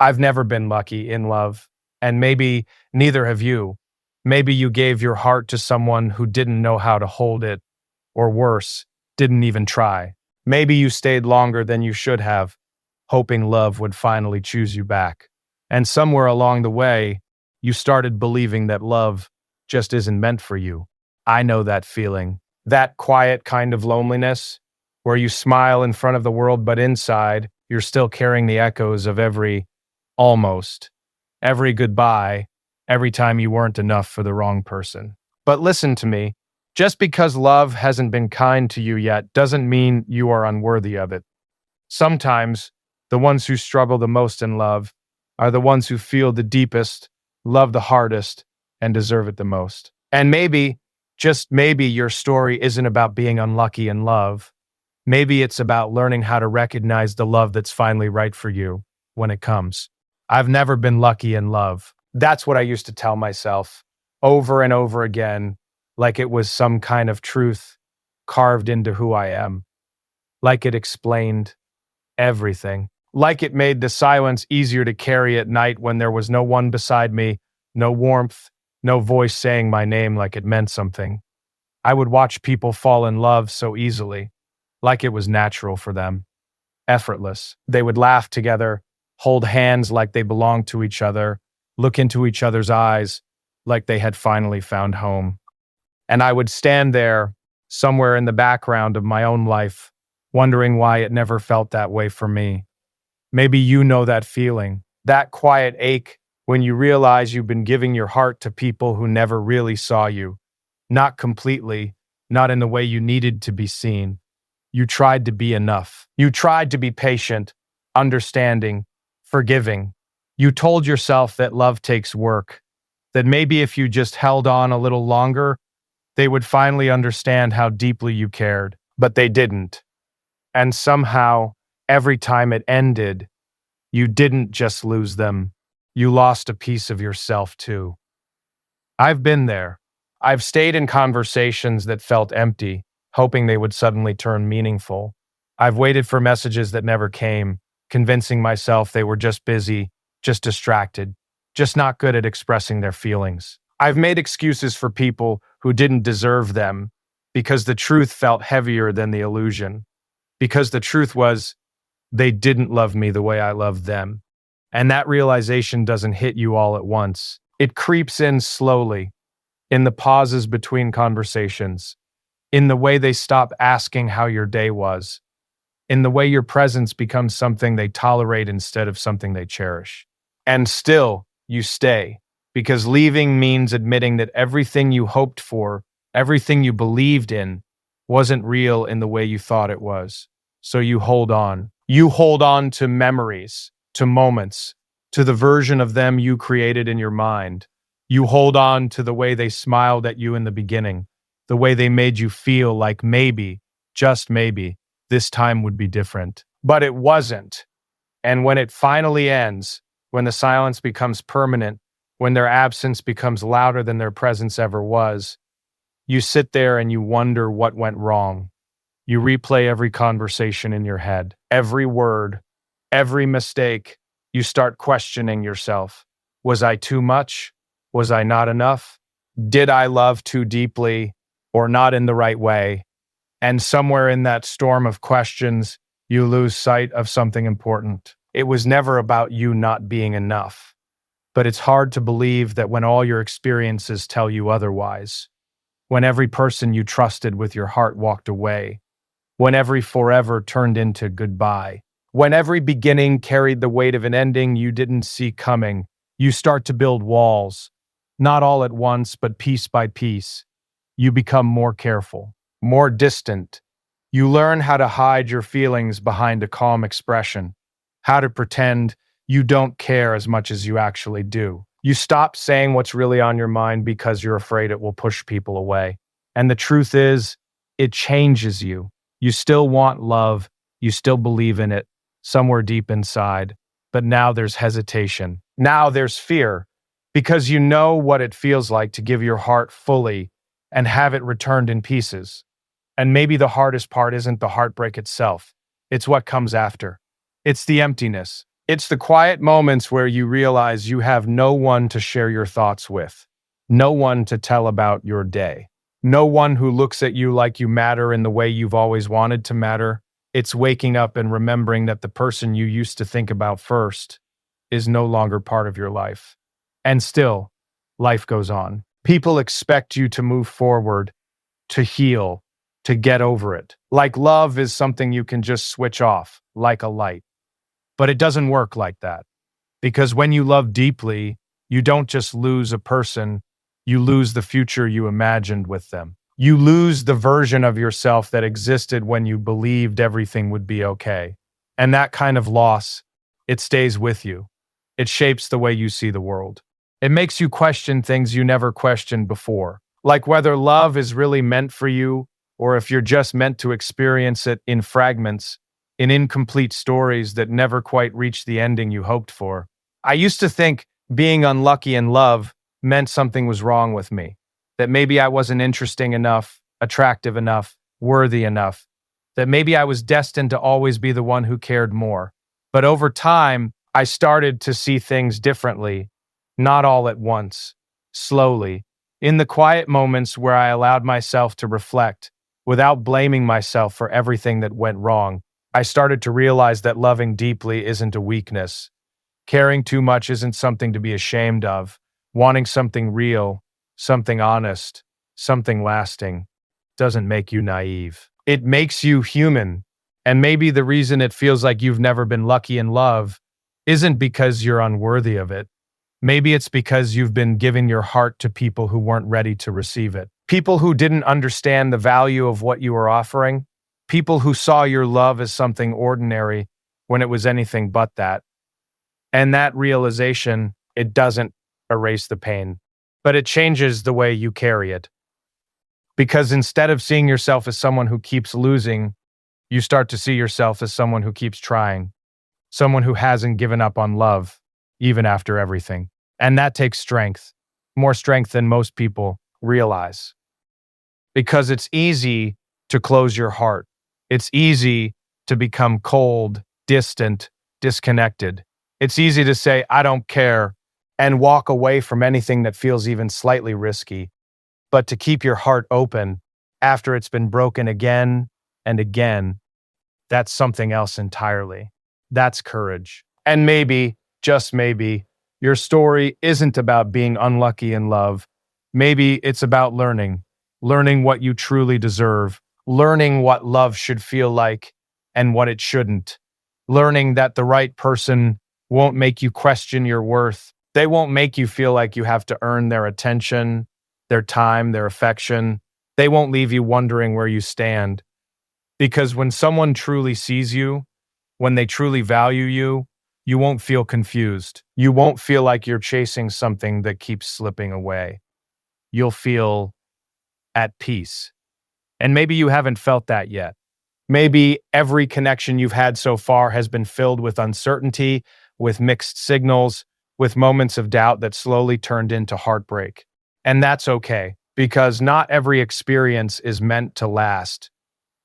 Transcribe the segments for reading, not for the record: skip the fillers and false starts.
I've never been lucky in love, and maybe neither have you. Maybe you gave your heart to someone who didn't know how to hold it, or worse, didn't even try. Maybe you stayed longer than you should have, hoping love would finally choose you back. And somewhere along the way, you started believing that love just isn't meant for you. I know that feeling. That quiet kind of loneliness, where you smile in front of the world, but inside, you're still carrying the echoes of every almost, every goodbye, every time you weren't enough for the wrong person. But listen to me. Just because love hasn't been kind to you yet doesn't mean you are unworthy of it. Sometimes, the ones who struggle the most in love are the ones who feel the deepest, love the hardest, and deserve it the most. And maybe, just maybe, your story isn't about being unlucky in love. Maybe it's about learning how to recognize the love that's finally right for you when it comes. I've never been lucky in love. That's what I used to tell myself over and over again, like it was some kind of truth carved into who I am, like it explained everything, like it made the silence easier to carry at night when there was no one beside me, no warmth, no voice saying my name like it meant something. I would watch people fall in love so easily, like it was natural for them, effortless. They would laugh together, hold hands like they belonged to each other, look into each other's eyes like they had finally found home. And I would stand there, somewhere in the background of my own life, wondering why it never felt that way for me. Maybe you know that feeling, that quiet ache when you realize you've been giving your heart to people who never really saw you. Not completely, not in the way you needed to be seen. You tried to be enough. You tried to be patient, understanding, forgiving. You told yourself that love takes work, that maybe if you just held on a little longer, they would finally understand how deeply you cared. But they didn't. And somehow, every time it ended, you didn't just lose them. You lost a piece of yourself too. I've been there. I've stayed in conversations that felt empty, hoping they would suddenly turn meaningful. I've waited for messages that never came, convincing myself they were just busy, just distracted, just not good at expressing their feelings. I've made excuses for people who didn't deserve them because the truth felt heavier than the illusion. Because the truth was, they didn't love me the way I loved them. And that realization doesn't hit you all at once. It creeps in slowly, in the pauses between conversations, in the way they stop asking how your day was, in the way your presence becomes something they tolerate instead of something they cherish. And still, you stay, because leaving means admitting that everything you hoped for, everything you believed in, wasn't real in the way you thought it was. So you hold on. You hold on to memories, to moments, to the version of them you created in your mind. You hold on to the way they smiled at you in the beginning, the way they made you feel like maybe, just maybe, this time would be different. But it wasn't. And when it finally ends, when the silence becomes permanent, when their absence becomes louder than their presence ever was, you sit there and you wonder what went wrong. You replay every conversation in your head, every word, every mistake. You start questioning yourself. Was I too much? Was I not enough? Did I love too deeply or not in the right way? And somewhere in that storm of questions, you lose sight of something important. It was never about you not being enough. But it's hard to believe that when all your experiences tell you otherwise, when every person you trusted with your heart walked away, when every forever turned into goodbye, when every beginning carried the weight of an ending you didn't see coming, you start to build walls, not all at once, but piece by piece. You become more careful, more distant. You learn how to hide your feelings behind a calm expression, how to pretend you don't care as much as you actually do. You stop saying what's really on your mind because you're afraid it will push people away. And the truth is, it changes you. You still want love, you still believe in it, somewhere deep inside. But now there's hesitation. Now there's fear, because you know what it feels like to give your heart fully and have it returned in pieces. And maybe the hardest part isn't the heartbreak itself. It's what comes after. It's the emptiness. It's the quiet moments where you realize you have no one to share your thoughts with, no one to tell about your day, no one who looks at you like you matter in the way you've always wanted to matter. It's waking up and remembering that the person you used to think about first is no longer part of your life. And still, life goes on. People expect you to move forward, to heal, to get over it. Like love is something you can just switch off, like a light. But it doesn't work like that. Because when you love deeply, you don't just lose a person, you lose the future you imagined with them. You lose the version of yourself that existed when you believed everything would be okay. And that kind of loss, it stays with you. It shapes the way you see the world. It makes you question things you never questioned before, like whether love is really meant for you or if you're just meant to experience it in fragments, in incomplete stories that never quite reach the ending you hoped for. I used to think being unlucky in love meant something was wrong with me, that maybe I wasn't interesting enough, attractive enough, worthy enough, that maybe I was destined to always be the one who cared more. But over time, I started to see things differently, not all at once, slowly, in the quiet moments where I allowed myself to reflect, without blaming myself for everything that went wrong. I started to realize that loving deeply isn't a weakness. Caring too much isn't something to be ashamed of. Wanting something real, something honest, something lasting, doesn't make you naive. It makes you human. And maybe the reason it feels like you've never been lucky in love isn't because you're unworthy of it. Maybe it's because you've been giving your heart to people who weren't ready to receive it. People who didn't understand the value of what you were offering. People who saw your love as something ordinary when it was anything but that. And that realization, it doesn't erase the pain, but it changes the way you carry it. Because instead of seeing yourself as someone who keeps losing, you start to see yourself as someone who keeps trying, someone who hasn't given up on love, even after everything. And that takes strength, more strength than most people realize. Because it's easy to close your heart. It's easy to become cold, distant, disconnected. It's easy to say, I don't care, and walk away from anything that feels even slightly risky. But to keep your heart open after it's been broken again and again, that's something else entirely. That's courage. And maybe, just maybe, your story isn't about being unlucky in love. Maybe it's about learning what you truly deserve, learning what love should feel like and what it shouldn't, learning that the right person won't make you question your worth. They won't make you feel like you have to earn their attention, their time, their affection. They won't leave you wondering where you stand. Because when someone truly sees you, when they truly value you, you won't feel confused. You won't feel like you're chasing something that keeps slipping away. You'll feel at peace. And maybe you haven't felt that yet. Maybe every connection you've had so far has been filled with uncertainty, with mixed signals, with moments of doubt that slowly turned into heartbreak. And that's okay, because not every experience is meant to last.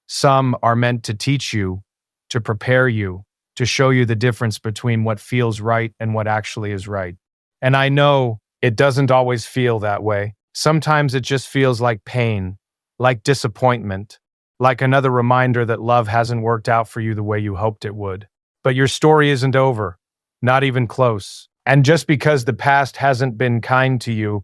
Some are meant to teach you, to prepare you, to show you the difference between what feels right and what actually is right. And I know it doesn't always feel that way. Sometimes it just feels like pain, like disappointment, like another reminder that love hasn't worked out for you the way you hoped it would. But your story isn't over, not even close. And just because the past hasn't been kind to you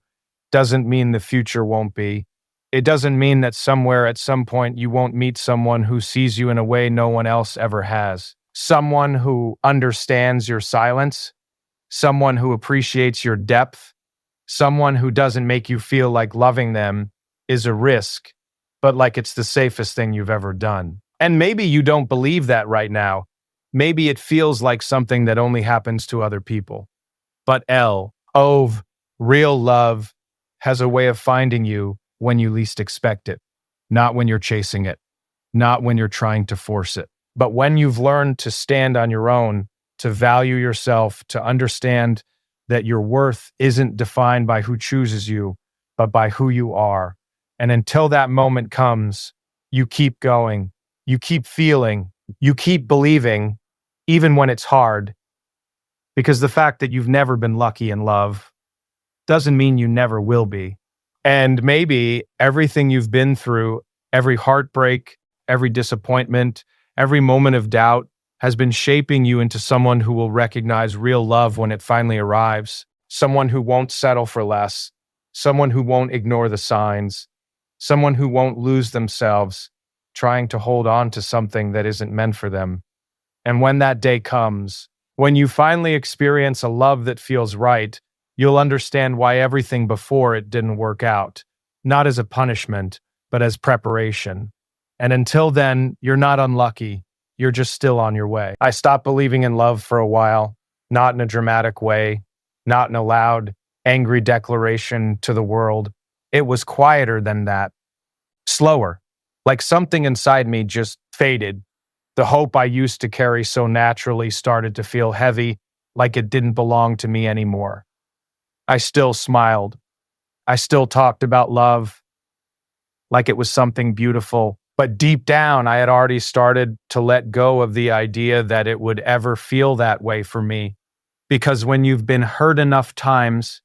doesn't mean the future won't be. It doesn't mean that somewhere at some point you won't meet someone who sees you in a way no one else ever has. Someone who understands your silence, someone who appreciates your depth, someone who doesn't make you feel like loving them is a risk, but like it's the safest thing you've ever done. And maybe you don't believe that right now. Maybe it feels like something that only happens to other people. But real love has a way of finding you when you least expect it, not when you're chasing it, not when you're trying to force it, but when you've learned to stand on your own, to value yourself, to understand that your worth isn't defined by who chooses you, but by who you are. And until that moment comes, you keep going, you keep feeling, you keep believing, even when it's hard, Because the fact that you've never been lucky in love doesn't mean you never will be. And maybe everything you've been through, every heartbreak, every disappointment, every moment of doubt has been shaping you into someone who will recognize real love when it finally arrives, someone who won't settle for less, someone who won't ignore the signs, someone who won't lose themselves trying to hold on to something that isn't meant for them. And when that day comes, when you finally experience a love that feels right, you'll understand why everything before it didn't work out, not as a punishment, but as preparation. And until then, you're not unlucky. You're just still on your way. I stopped believing in love for a while, not in a dramatic way, not in a loud, angry declaration to the world. It was quieter than that, slower, like something inside me just faded. The hope I used to carry so naturally started to feel heavy, like it didn't belong to me anymore. I still smiled. I still talked about love like it was something beautiful. But deep down, I had already started to let go of the idea that it would ever feel that way for me. Because when you've been hurt enough times,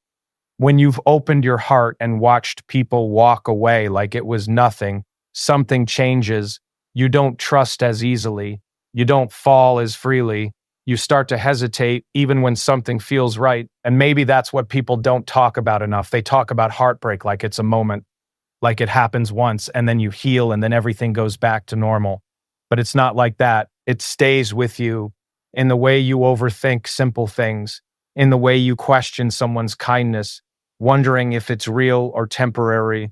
when you've opened your heart and watched people walk away like it was nothing, something changes. You don't trust as easily. You don't fall as freely. You start to hesitate even when something feels right. And maybe that's what people don't talk about enough. They talk about heartbreak like it's a moment, like it happens once and then you heal and then everything goes back to normal. But it's not like that. It stays with you in the way you overthink simple things, in the way you question someone's kindness, wondering if it's real or temporary,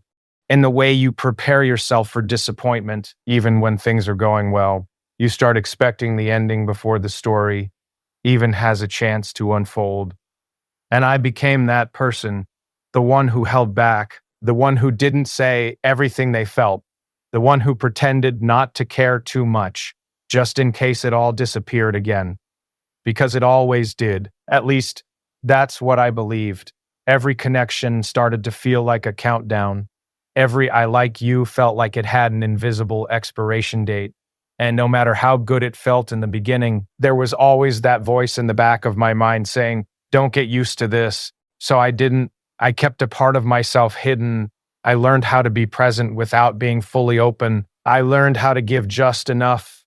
in the way you prepare yourself for disappointment, even when things are going well. You start expecting the ending before the story even has a chance to unfold. And I became that person, the one who held back, the one who didn't say everything they felt, the one who pretended not to care too much, just in case it all disappeared again. Because it always did. At least, that's what I believed. Every connection started to feel like a countdown. Every I like you felt like it had an invisible expiration date. And no matter how good it felt in the beginning, there was always that voice in the back of my mind saying, don't get used to this. So I didn't. I kept a part of myself hidden. I learned how to be present without being fully open. I learned how to give just enough,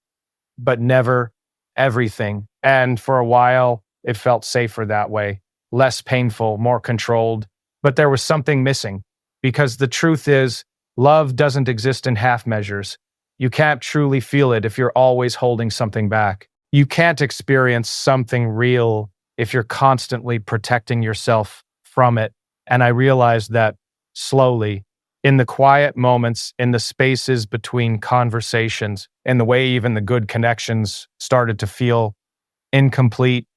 but never everything. And for a while, it felt safer that way, less painful, more controlled. But there was something missing, because the truth is, love doesn't exist in half measures. You can't truly feel it if you're always holding something back. You can't experience something real if you're constantly protecting yourself from it. And I realized that slowly, in the quiet moments, in the spaces between conversations, in the way even the good connections started to feel incomplete,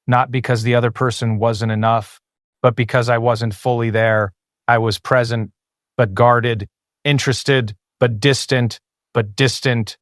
not because the other person wasn't enough, but because I wasn't fully there. I was present, but guarded, interested, but distant,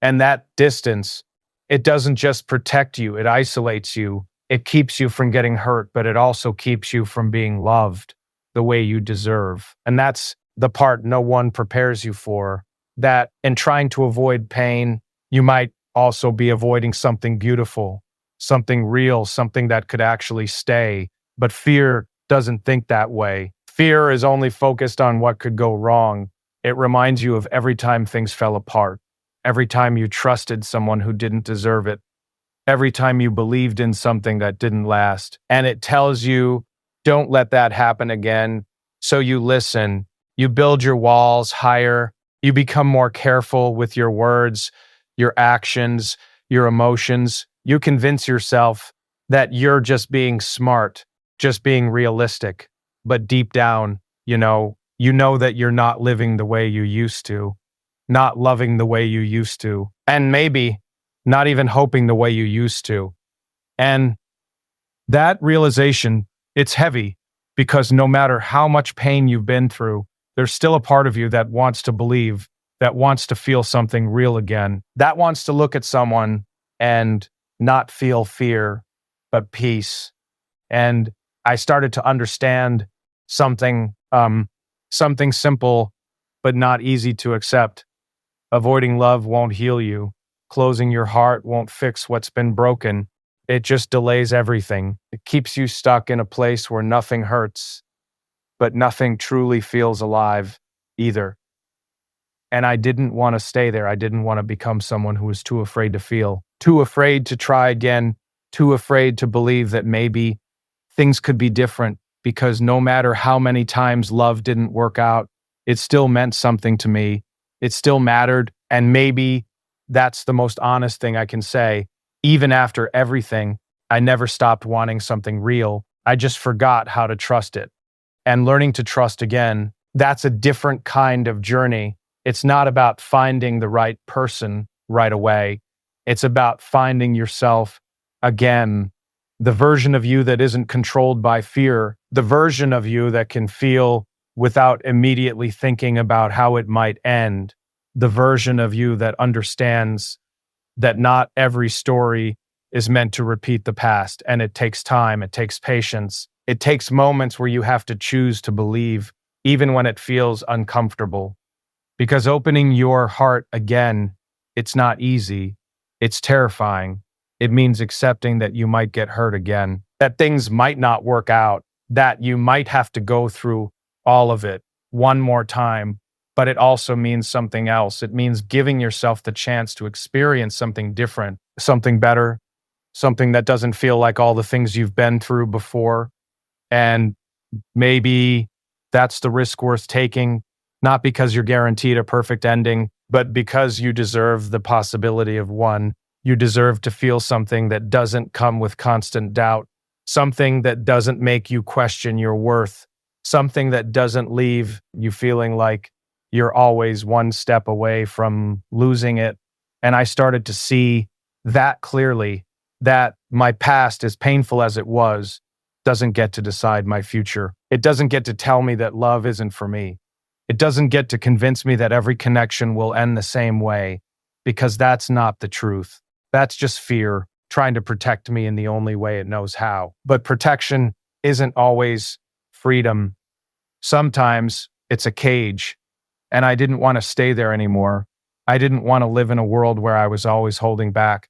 And that distance, it doesn't just protect you, it isolates you. It keeps you from getting hurt, but it also keeps you from being loved the way you deserve. And that's the part no one prepares you for. That in trying to avoid pain, you might also be avoiding something beautiful, something real, something that could actually stay. But fear doesn't think that way. Fear is only focused on what could go wrong. It reminds you of every time things fell apart, every time you trusted someone who didn't deserve it, every time you believed in something that didn't last. And it tells you, don't let that happen again. So you listen, you build your walls higher, you become more careful with your words, your actions, your emotions. You convince yourself that you're just being smart, just being realistic. But deep down, you know that you're not living the way you used to, not loving the way you used to, and maybe not even hoping the way you used to. And that realization, it's heavy, because no matter how much pain you've been through, there's still a part of you that wants to believe, that wants to feel something real again, that wants to look at someone and not feel fear, but peace. And I started to understand something, something simple, but not easy to accept. Avoiding love won't heal you. Closing your heart won't fix what's been broken. It just delays everything. It keeps you stuck in a place where nothing hurts, but nothing truly feels alive either. And I didn't want to stay there. I didn't want to become someone who was too afraid to feel, too afraid to try again, too afraid to believe that maybe things could be different, because no matter how many times love didn't work out, it still meant something to me. It still mattered. And maybe that's the most honest thing I can say. Even after everything, I never stopped wanting something real. I just forgot how to trust it. And learning to trust again, that's a different kind of journey. It's not about finding the right person right away. It's about finding yourself again, the version of you that isn't controlled by fear, the version of you that can feel without immediately thinking about how it might end, the version of you that understands that not every story is meant to repeat the past, and it takes time, it takes patience, it takes moments where you have to choose to believe, even when it feels uncomfortable. Because opening your heart again, it's not easy, it's terrifying. It means accepting that you might get hurt again, that things might not work out, that you might have to go through all of it one more time. But it also means something else. It means giving yourself the chance to experience something different, something better, something that doesn't feel like all the things you've been through before. And maybe that's the risk worth taking, not because you're guaranteed a perfect ending, but because you deserve the possibility of one. You deserve to feel something that doesn't come with constant doubt, something that doesn't make you question your worth, something that doesn't leave you feeling like you're always one step away from losing it. And I started to see that clearly, that my past, as painful as it was, doesn't get to decide my future. It doesn't get to tell me that love isn't for me. It doesn't get to convince me that every connection will end the same way, because that's not the truth. That's just fear trying to protect me in the only way it knows how. But protection isn't always freedom. Sometimes it's a cage, and I didn't want to stay there anymore. I didn't want to live in a world where I was always holding back,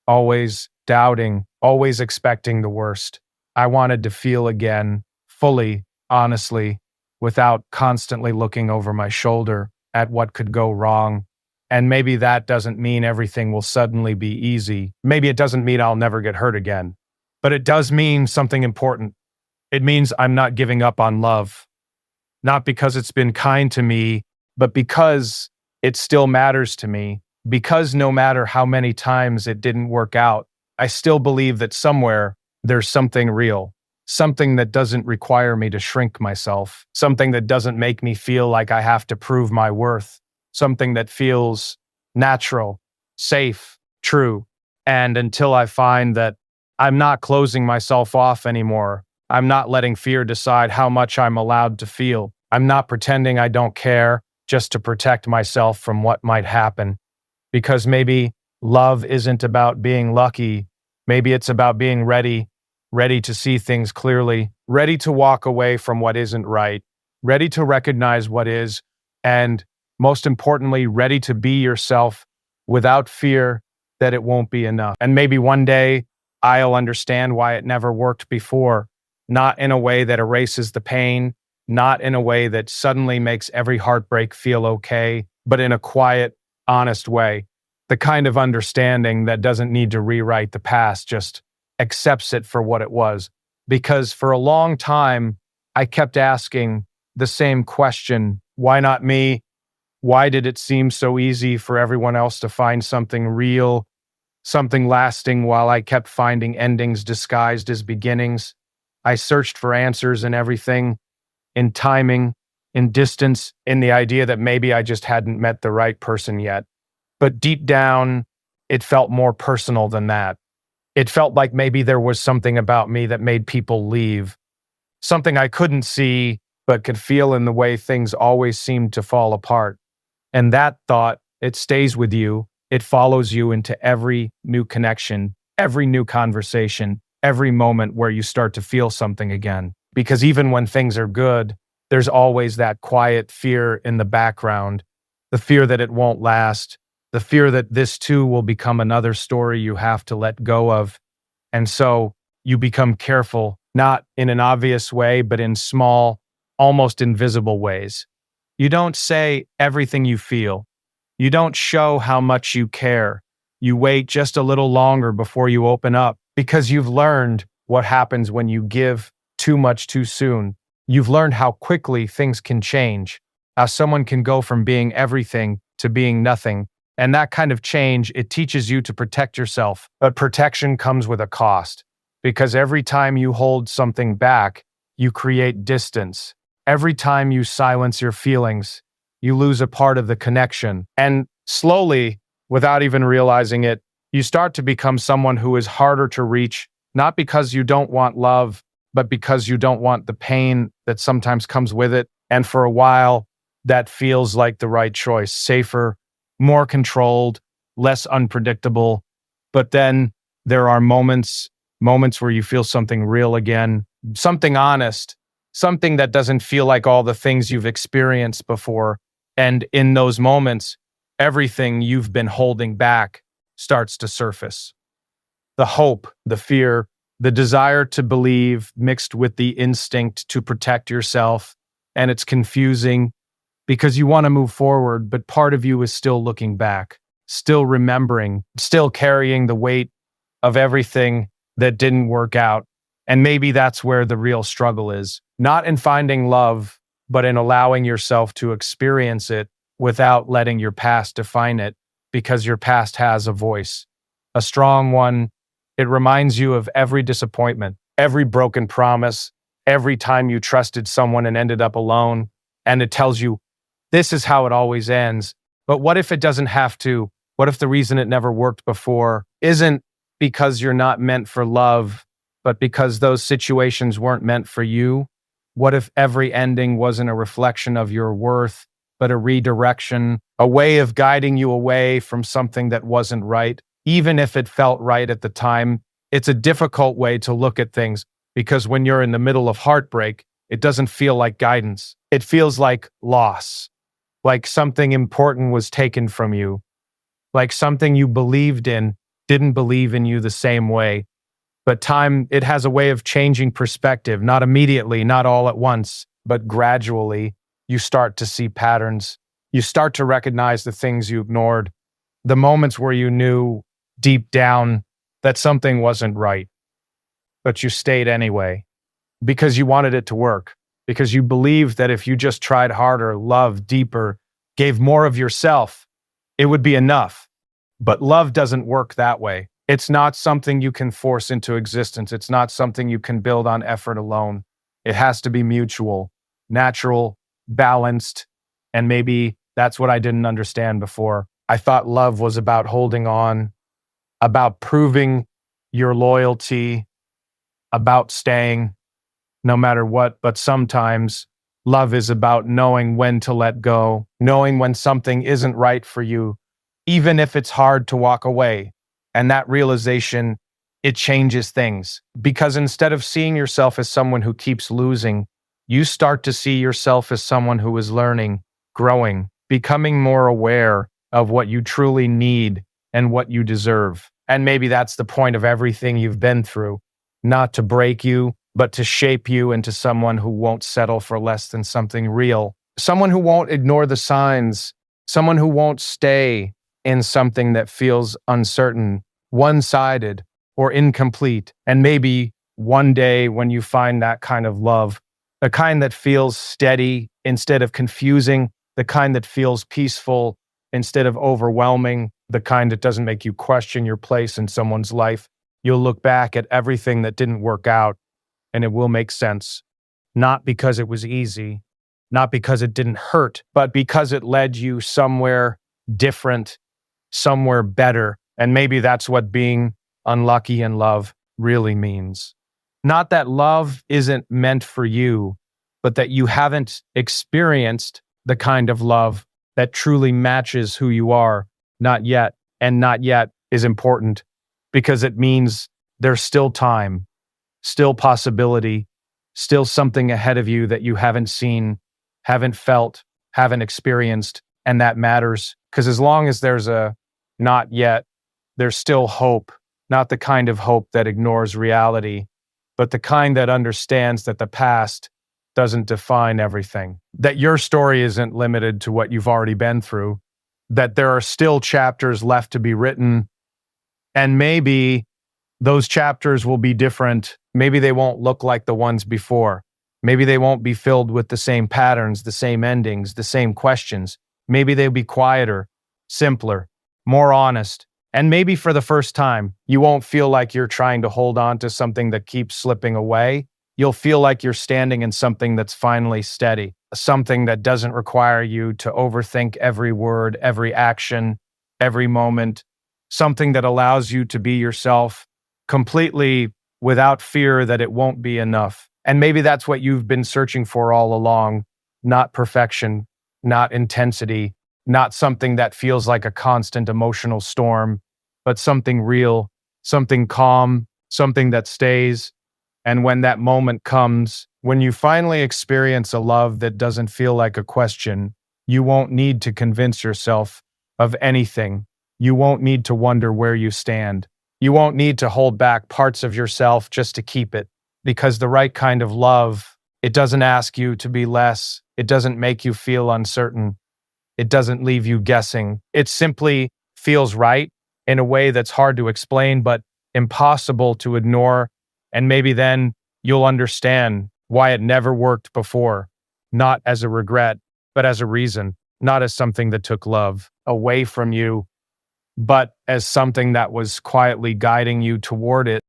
always doubting, always expecting the worst. I wanted to feel again, fully, honestly, without constantly looking over my shoulder at what could go wrong. And maybe that doesn't mean everything will suddenly be easy. Maybe it doesn't mean I'll never get hurt again. But it does mean something important. It means I'm not giving up on love. Not because it's been kind to me, but because it still matters to me. Because no matter how many times it didn't work out, I still believe that somewhere there's something real. Something that doesn't require me to shrink myself. Something that doesn't make me feel like I have to prove my worth. Something that feels natural, safe, true. And until I find that I'm not closing myself off anymore, I'm not letting fear decide how much I'm allowed to feel. I'm not pretending I don't care just to protect myself from what might happen. Because maybe love isn't about being lucky. Maybe it's about being ready, ready to see things clearly, ready to walk away from what isn't right, ready to recognize what is, and most importantly, ready to be yourself without fear that it won't be enough. And maybe one day I'll understand why it never worked before, not in a way that erases the pain, not in a way that suddenly makes every heartbreak feel okay, but in a quiet, honest way. The kind of understanding that doesn't need to rewrite the past, just accepts it for what it was. Because for a long time, I kept asking the same question: why not me? Why did it seem so easy for everyone else to find something real, something lasting, while I kept finding endings disguised as beginnings? I searched for answers in everything, in timing, in distance, in the idea that maybe I just hadn't met the right person yet. But deep down, it felt more personal than that. It felt like maybe there was something about me that made people leave, something I couldn't see, but could feel in the way things always seemed to fall apart. And that thought, it stays with you. It follows you into every new connection, every new conversation, every moment where you start to feel something again. Because even when things are good, there's always that quiet fear in the background, the fear that it won't last, the fear that this too will become another story you have to let go of. And so you become careful, not in an obvious way, but in small, almost invisible ways. You don't say everything you feel. You don't show how much you care. You wait just a little longer before you open up because you've learned what happens when you give too much too soon. You've learned how quickly things can change, how someone can go from being everything to being nothing. And that kind of change, it teaches you to protect yourself. But protection comes with a cost because every time you hold something back, you create distance. Every time you silence your feelings, you lose a part of the connection. And slowly, without even realizing it, you start to become someone who is harder to reach, not because you don't want love, but because you don't want the pain that sometimes comes with it. And for a while, that feels like the right choice, safer, more controlled, less unpredictable. But then there are moments where you feel something real again, something honest, something that doesn't feel like all the things you've experienced before. And in those moments, everything you've been holding back starts to surface. The hope, the fear, the desire to believe mixed with the instinct to protect yourself. And it's confusing because you want to move forward, but part of you is still looking back, still remembering, still carrying the weight of everything that didn't work out. And maybe that's where the real struggle is, not in finding love, but in allowing yourself to experience it without letting your past define it, because your past has a voice, a strong one. It reminds you of every disappointment, every broken promise, every time you trusted someone and ended up alone. And it tells you, this is how it always ends. But what if it doesn't have to? What if the reason it never worked before isn't because you're not meant for love, but because those situations weren't meant for you? What if every ending wasn't a reflection of your worth, but a redirection, a way of guiding you away from something that wasn't right? Even if it felt right at the time, it's a difficult way to look at things because when you're in the middle of heartbreak, it doesn't feel like guidance. It feels like loss, like something important was taken from you, like something you believed in didn't believe in you the same way. But time, it has a way of changing perspective, not immediately, not all at once, but gradually. You start to see patterns. You start to recognize the things you ignored, the moments where you knew deep down that something wasn't right, but you stayed anyway because you wanted it to work, because you believed that if you just tried harder, loved deeper, gave more of yourself, it would be enough. But love doesn't work that way. It's not something you can force into existence. It's not something you can build on effort alone. It has to be mutual, natural, balanced, and maybe that's what I didn't understand before. I thought love was about holding on, about proving your loyalty, about staying no matter what, but sometimes love is about knowing when to let go, knowing when something isn't right for you, even if it's hard to walk away. And that realization, it changes things. Because instead of seeing yourself as someone who keeps losing, you start to see yourself as someone who is learning, growing, becoming more aware of what you truly need and what you deserve. And maybe that's the point of everything you've been through, not to break you, but to shape you into someone who won't settle for less than something real, someone who won't ignore the signs, someone who won't stay in something that feels uncertain, one-sided, or incomplete. And maybe one day when you find that kind of love, the kind that feels steady instead of confusing, the kind that feels peaceful instead of overwhelming, the kind that doesn't make you question your place in someone's life, you'll look back at everything that didn't work out and it will make sense. Not because it was easy, not because it didn't hurt, but because it led you somewhere different, somewhere better. And maybe that's what being unlucky in love really means. Not that love isn't meant for you, but that you haven't experienced the kind of love that truly matches who you are. Not yet. And not yet is important because it means there's still time, still possibility, still something ahead of you that you haven't seen, haven't felt, haven't experienced. And that matters because as long as there's a not yet, there's still hope. not the kind of hope that ignores reality, but the kind that understands that the past doesn't define everything, that your story isn't limited to what you've already been through, that there are still chapters left to be written, and maybe those chapters will be different. Maybe they won't look like the ones before. Maybe they won't be filled with the same patterns, the same endings, the same questions. Maybe they'll be quieter, simpler, more honest. And maybe for the first time, you won't feel like you're trying to hold on to something that keeps slipping away. You'll feel like you're standing in something that's finally steady, something that doesn't require you to overthink every word, every action, every moment, something that allows you to be yourself completely without fear that it won't be enough. And maybe that's what you've been searching for all along, not perfection, not intensity, not something that feels like a constant emotional storm, but something real, something calm, something that stays. And when that moment comes, when you finally experience a love that doesn't feel like a question, you won't need to convince yourself of anything. You won't need to wonder where you stand. You won't need to hold back parts of yourself just to keep it, because the right kind of love, it doesn't ask you to be less. It doesn't make you feel uncertain. It doesn't leave you guessing. It simply feels right in a way that's hard to explain, but impossible to ignore. And maybe then you'll understand why it never worked before, not as a regret, but as a reason, not as something that took love away from you, but as something that was quietly guiding you toward it.